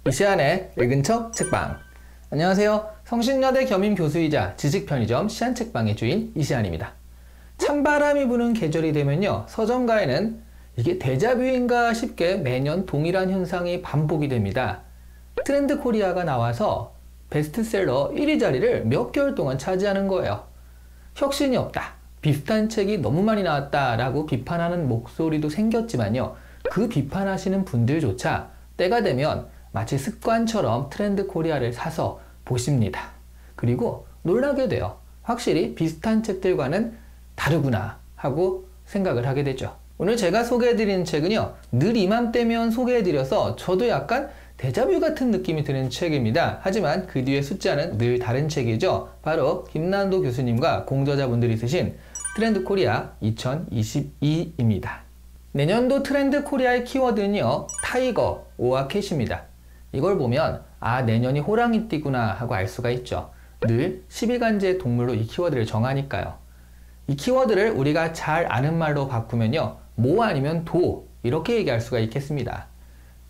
이시안의 읽은 척 책방. 안녕하세요. 성신여대 겸임 교수이자 지식편의점 시안책방의 주인 이시안입니다. 찬바람이 부는 계절이 되면요, 서점가에는 이게 데자뷰인가 싶게 매년 동일한 현상이 반복이 됩니다. 트렌드 코리아가 나와서 베스트셀러 1위 자리를 몇 개월 동안 차지하는 거예요. 혁신이 없다, 비슷한 책이 너무 많이 나왔다 라고 비판하는 목소리도 생겼지만요, 그 비판하시는 분들조차 때가 되면 마치 습관처럼 트렌드 코리아를 사서 보십니다. 그리고 놀라게 돼요. 확실히 비슷한 책들과는 다르구나 하고 생각을 하게 되죠. 오늘 제가 소개해드리는 책은요, 늘 이맘때면 소개해드려서 저도 약간 데자뷰 같은 느낌이 드는 책입니다. 하지만 그 뒤에 숫자는 늘 다른 책이죠. 바로 김난도 교수님과 공저자분들이 쓰신 트렌드 코리아 2022입니다. 내년도 트렌드 코리아의 키워드는요, 타이거, 오와 캣입니다. 이걸 보면 내년이 호랑이띠구나 하고 알 수가 있죠. 늘 12간지의 동물로 이 키워드를 정하니까요. 이 키워드를 우리가 잘 아는 말로 바꾸면요, 모 아니면 도, 이렇게 얘기할 수가 있겠습니다.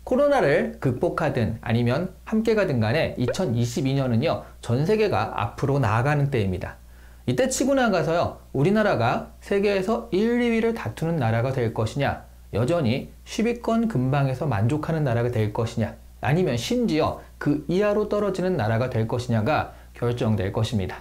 코로나를 극복하든 아니면 함께 가든 간에 2022년은요, 전 세계가 앞으로 나아가는 때입니다. 이때 치고 나가서요, 우리나라가 세계에서 1, 2위를 다투는 나라가 될 것이냐, 여전히 10위권 근방에서 만족하는 나라가 될 것이냐, 아니면 심지어 그 이하로 떨어지는 나라가 될 것이냐가 결정될 것입니다.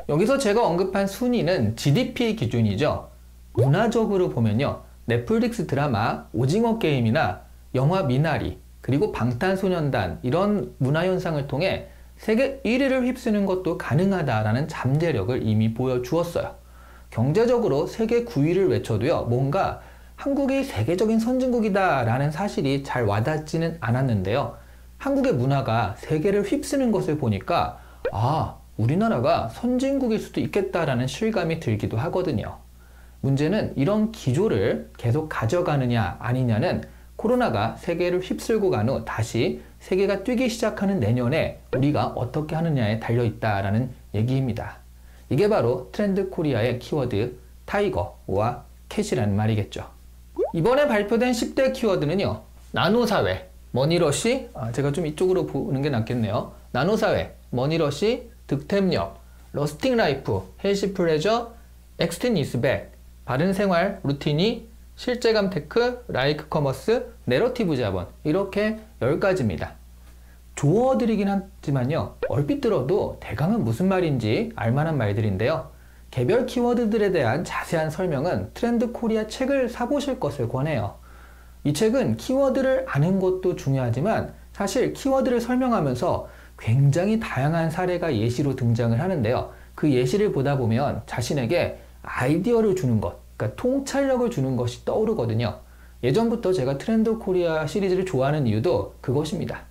여기서 제가 언급한 순위는 GDP 기준이죠. 문화적으로 보면요, 넷플릭스 드라마 오징어 게임이나 영화 미나리, 그리고 방탄소년단, 이런 문화현상을 통해 세계 1위를 휩쓰는 것도 가능하다라는 잠재력을 이미 보여주었어요. 경제적으로 세계 9위를 외쳐도요, 뭔가 한국이 세계적인 선진국이다 라는 사실이 잘 와닿지는 않았는데요, 한국의 문화가 세계를 휩쓰는 것을 보니까 우리나라가 선진국일 수도 있겠다라는 실감이 들기도 하거든요. 문제는 이런 기조를 계속 가져가느냐 아니냐는 코로나가 세계를 휩쓸고 간 후 다시 세계가 뛰기 시작하는 내년에 우리가 어떻게 하느냐에 달려있다라는 얘기입니다. 이게 바로 트렌드 코리아의 키워드 타이거와 캣이라는 말이겠죠. 이번에 발표된 10대 키워드는요, 나노사회, 머니러시, 제가 좀 이쪽으로 보는 게 낫겠네요. 나노사회, 머니러시, 득템력, 러스팅 라이프, 헬시 플레저, 엑스틴 이스백, 바른생활 루틴이, 실제감 테크, 라이크 커머스, 내러티브 자본, 이렇게 10가지입니다. 조어드리긴 하지만요, 얼핏 들어도 대강은 무슨 말인지 알만한 말들인데요, 개별 키워드들에 대한 자세한 설명은 트렌드 코리아 책을 사보실 것을 권해요. 이 책은 키워드를 아는 것도 중요하지만 사실 키워드를 설명하면서 굉장히 다양한 사례가 예시로 등장을 하는데요, 그 예시를 보다 보면 자신에게 아이디어를 주는 것, 그러니까 통찰력을 주는 것이 떠오르거든요. 예전부터 제가 트렌드 코리아 시리즈를 좋아하는 이유도 그것입니다.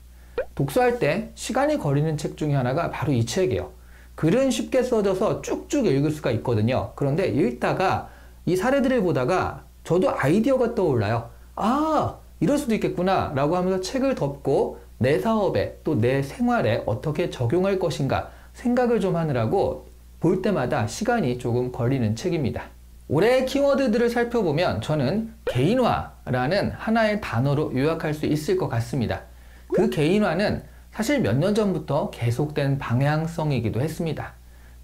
독서할 때 시간이 걸리는 책 중에 하나가 바로 이 책이에요. 글은 쉽게 써져서 쭉쭉 읽을 수가 있거든요. 그런데 읽다가 이 사례들을 보다가 저도 아이디어가 떠올라요. 이럴 수도 있겠구나 라고 하면서 책을 덮고 내 사업에 또 내 생활에 어떻게 적용할 것인가 생각을 좀 하느라고 볼 때마다 시간이 조금 걸리는 책입니다. 올해의 키워드들을 살펴보면 저는 개인화라는 하나의 단어로 요약할 수 있을 것 같습니다. 그 개인화는 사실 몇 년 전부터 계속된 방향성이기도 했습니다.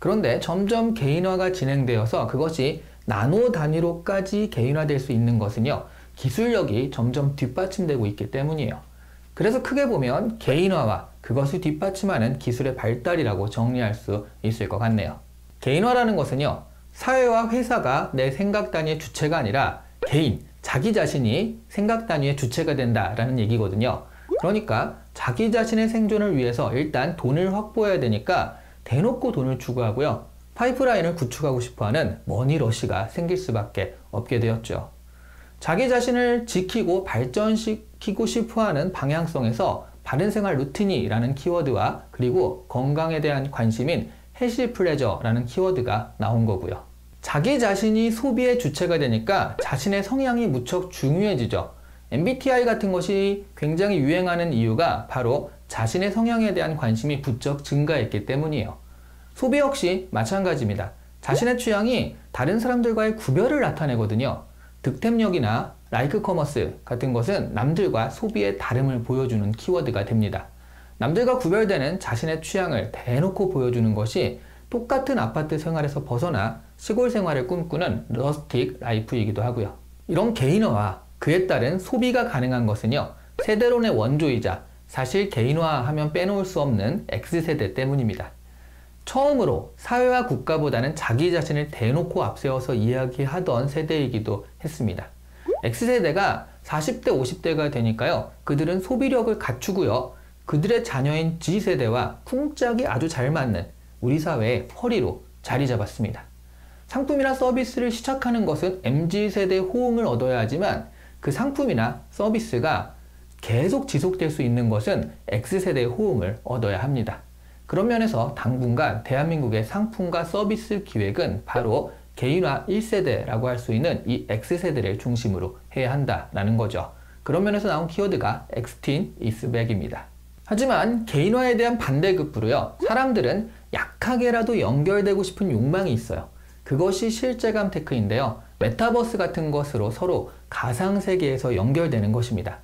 그런데 점점 개인화가 진행되어서 그것이 나노 단위로까지 개인화될 수 있는 것은요, 기술력이 점점 뒷받침되고 있기 때문이에요. 그래서 크게 보면 개인화와 그것을 뒷받침하는 기술의 발달이라고 정리할 수 있을 것 같네요. 개인화라는 것은요, 사회와 회사가 내 생각 단위의 주체가 아니라 개인, 자기 자신이 생각 단위의 주체가 된다라는 얘기거든요. 그러니까 자기 자신의 생존을 위해서 일단 돈을 확보해야 되니까 대놓고 돈을 추구하고요, 파이프라인을 구축하고 싶어하는 머니러시가 생길 수밖에 없게 되었죠. 자기 자신을 지키고 발전시키고 싶어하는 방향성에서 바른생활 루틴이라는 키워드와 그리고 건강에 대한 관심인 헬시 플레저라는 키워드가 나온 거고요. 자기 자신이 소비의 주체가 되니까 자신의 성향이 무척 중요해지죠. MBTI 같은 것이 굉장히 유행하는 이유가 바로 자신의 성향에 대한 관심이 부쩍 증가했기 때문이에요. 소비 역시 마찬가지입니다. 자신의 취향이 다른 사람들과의 구별을 나타내거든요. 득템력이나 라이크 커머스 같은 것은 남들과 소비의 다름을 보여주는 키워드가 됩니다. 남들과 구별되는 자신의 취향을 대놓고 보여주는 것이 똑같은 아파트 생활에서 벗어나 시골 생활을 꿈꾸는 러스틱 라이프이기도 하고요. 이런 개인화와 그에 따른 소비가 가능한 것은요, 세대론의 원조이자 사실 개인화하면 빼놓을 수 없는 X세대 때문입니다. 처음으로 사회와 국가보다는 자기 자신을 대놓고 앞세워서 이야기하던 세대이기도 했습니다. X세대가 40대, 50대가 되니까요, 그들은 소비력을 갖추고요, 그들의 자녀인 G세대와 쿵짝이 아주 잘 맞는 우리 사회의 허리로 자리 잡았습니다. 상품이나 서비스를 시작하는 것은 MZ세대의 호응을 얻어야 하지만 그 상품이나 서비스가 계속 지속될 수 있는 것은 X세대의 호응을 얻어야 합니다. 그런 면에서 당분간 대한민국의 상품과 서비스 기획은 바로 개인화 1세대라고 할 수 있는 이 X세대를 중심으로 해야 한다라는 거죠. 그런 면에서 나온 키워드가 Xteen is back입니다. 하지만 개인화에 대한 반대급부로요, 사람들은 약하게라도 연결되고 싶은 욕망이 있어요. 그것이 실제감 테크인데요, 메타버스 같은 것으로 서로 가상세계에서 연결되는 것입니다.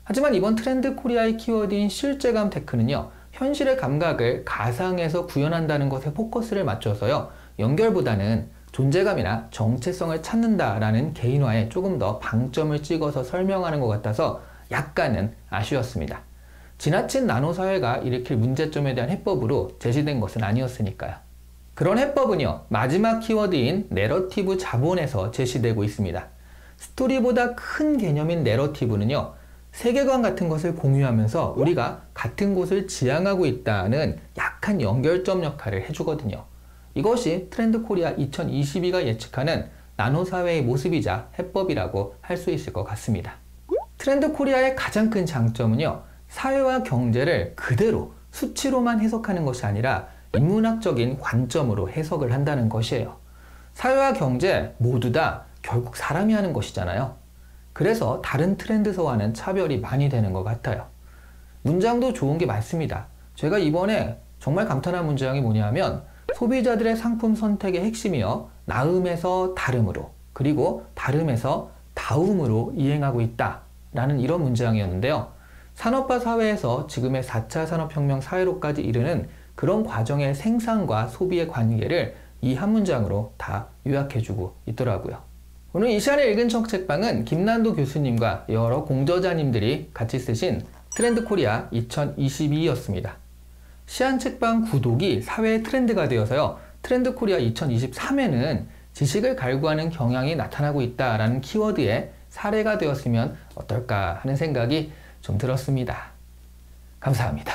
하지만 이번 트렌드 코리아의 키워드인 실제감 테크는요, 현실의 감각을 가상에서 구현한다는 것에 포커스를 맞춰서요, 연결보다는 존재감이나 정체성을 찾는다라는 개인화에 조금 더 방점을 찍어서 설명하는 것 같아서 약간은 아쉬웠습니다. 지나친 나노사회가 일으킬 문제점에 대한 해법으로 제시된 것은 아니었으니까요. 그런 해법은요, 마지막 키워드인 내러티브 자본에서 제시되고 있습니다. 스토리보다 큰 개념인 내러티브는요, 세계관 같은 것을 공유하면서 우리가 같은 곳을 지향하고 있다는 약한 연결점 역할을 해주거든요. 이것이 트렌드 코리아 2022가 예측하는 나노사회의 모습이자 해법이라고 할 수 있을 것 같습니다. 트렌드 코리아의 가장 큰 장점은요, 사회와 경제를 그대로 수치로만 해석하는 것이 아니라 인문학적인 관점으로 해석을 한다는 것이에요. 사회와 경제 모두 다 결국 사람이 하는 것이잖아요. 그래서 다른 트렌드서와는 차별이 많이 되는 것 같아요. 문장도 좋은 게 많습니다. 제가 이번에 정말 감탄한 문장이 뭐냐면, 소비자들의 상품 선택의 핵심이요, 나음에서 다름으로, 그리고 다름에서 다움으로 이행하고 있다 라는 이런 문장이었는데요, 산업화 사회에서 지금의 4차 산업혁명 사회로까지 이르는 그런 과정의 생산과 소비의 관계를 이 한 문장으로 다 요약해주고 있더라고요. 오늘 이 시간에 읽은 척 책방은 김난도 교수님과 여러 공저자님들이 같이 쓰신 트렌드 코리아 2022였습니다. 시안 책방 구독이 사회의 트렌드가 되어서요, 트렌드 코리아 2023에는 지식을 갈구하는 경향이 나타나고 있다라는 키워드의 사례가 되었으면 어떨까 하는 생각이 좀 들었습니다. 감사합니다.